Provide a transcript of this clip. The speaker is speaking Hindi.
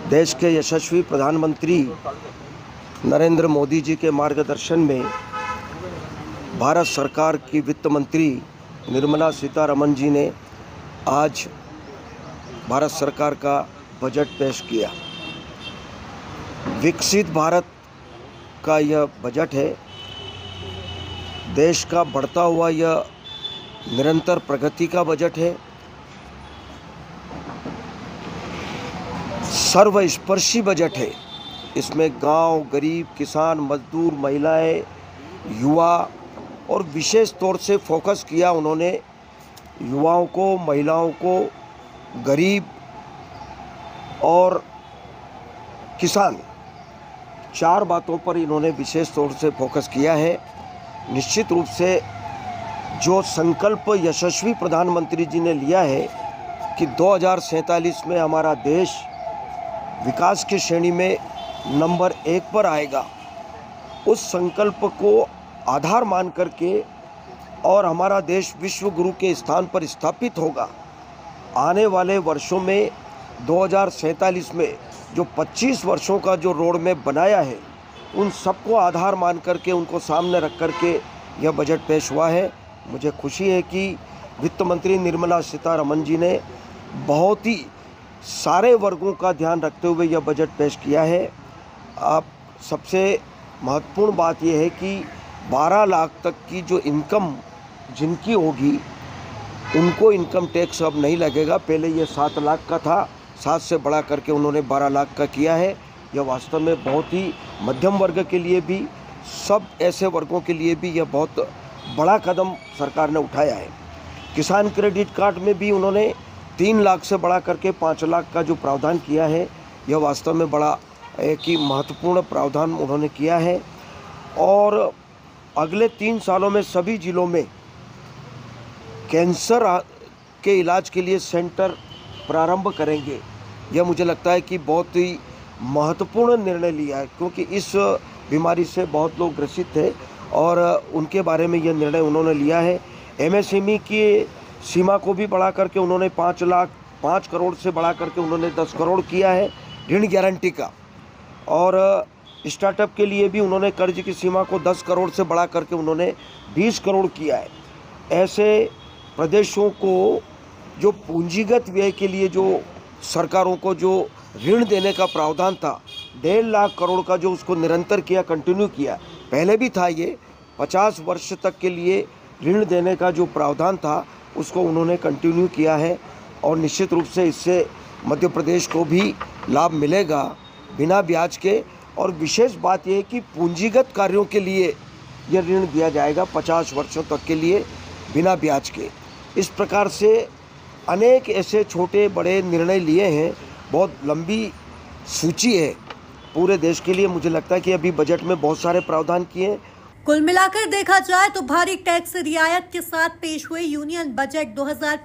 देश के यशस्वी प्रधानमंत्री नरेंद्र मोदी जी के मार्गदर्शन में भारत सरकार की वित्त मंत्री निर्मला सीतारमण जी ने आज भारत सरकार का बजट पेश किया। विकसित भारत का यह बजट है। देश का बढ़ता हुआ यह निरंतर प्रगति का बजट है। सर्वस्पर्शी बजट है। इसमें गांव, गरीब, किसान, मजदूर, महिलाएं, युवा और विशेष तौर से फोकस किया उन्होंने युवाओं को, महिलाओं को, गरीब और किसान, चार बातों पर इन्होंने विशेष तौर से फोकस किया है। निश्चित रूप से जो संकल्प यशस्वी प्रधानमंत्री जी ने लिया है कि 2047 में हमारा देश विकास की श्रेणी में नंबर 1 पर आएगा, उस संकल्प को आधार मान करके और हमारा देश विश्व गुरु के स्थान पर स्थापित होगा। आने वाले वर्षों में 2047 में जो 25 वर्षों का जो रोड मैप बनाया है, उन सबको आधार मान करके उनको सामने रख करके यह बजट पेश हुआ है। मुझे खुशी है कि वित्त मंत्री निर्मला सीतारमण जी ने बहुत ही सारे वर्गों का ध्यान रखते हुए यह बजट पेश किया है। अब सबसे महत्वपूर्ण बात यह है कि 12 लाख तक की जो इनकम जिनकी होगी उनको इनकम टैक्स अब नहीं लगेगा। पहले ये 7 लाख का था, 7 से बढ़ा करके उन्होंने 12 लाख का किया है। यह वास्तव में बहुत ही मध्यम वर्ग के लिए भी, सब ऐसे वर्गों के लिए भी यह बहुत बड़ा कदम सरकार ने उठाया है। किसान क्रेडिट कार्ड में भी उन्होंने 3 लाख से बढ़ा करके 5 लाख का जो प्रावधान किया है, यह वास्तव में बड़ा एक ही महत्वपूर्ण प्रावधान उन्होंने किया है। और अगले 3 सालों में सभी जिलों में कैंसर के इलाज के लिए सेंटर प्रारंभ करेंगे। यह मुझे लगता है कि बहुत ही महत्वपूर्ण निर्णय लिया है, क्योंकि इस बीमारी से बहुत लोग ग्रसित थे और उनके बारे में यह निर्णय उन्होंने लिया है। एमएसएमई की सीमा को भी बढ़ा करके उन्होंने 5 करोड़ से बढ़ा करके उन्होंने 10 करोड़ किया है ऋण गारंटी का। और स्टार्टअप के लिए भी उन्होंने कर्ज की सीमा को 10 करोड़ से बढ़ा करके उन्होंने 20 करोड़ किया है। ऐसे प्रदेशों को जो पूंजीगत व्यय के लिए जो सरकारों को जो ऋण देने का प्रावधान था, 1.5 लाख करोड़ का जो उसको निरंतर किया, कंटिन्यू किया। पहले भी था ये 50 वर्ष तक के लिए ऋण देने का जो प्रावधान था, उसको उन्होंने कंटिन्यू किया है। और निश्चित रूप से इससे मध्य प्रदेश को भी लाभ मिलेगा बिना ब्याज के। और विशेष बात यह है कि पूंजीगत कार्यों के लिए यह ऋण दिया जाएगा 50 वर्षों तक के लिए बिना ब्याज के। इस प्रकार से अनेक ऐसे छोटे बड़े निर्णय लिए हैं। बहुत लंबी सूची है पूरे देश के लिए। मुझे लगता है कि अभी बजट में बहुत सारे प्रावधान किए हैं। कुल मिलाकर देखा जाए तो भारी टैक्स रियायत के साथ पेश हुए यूनियन बजट 2025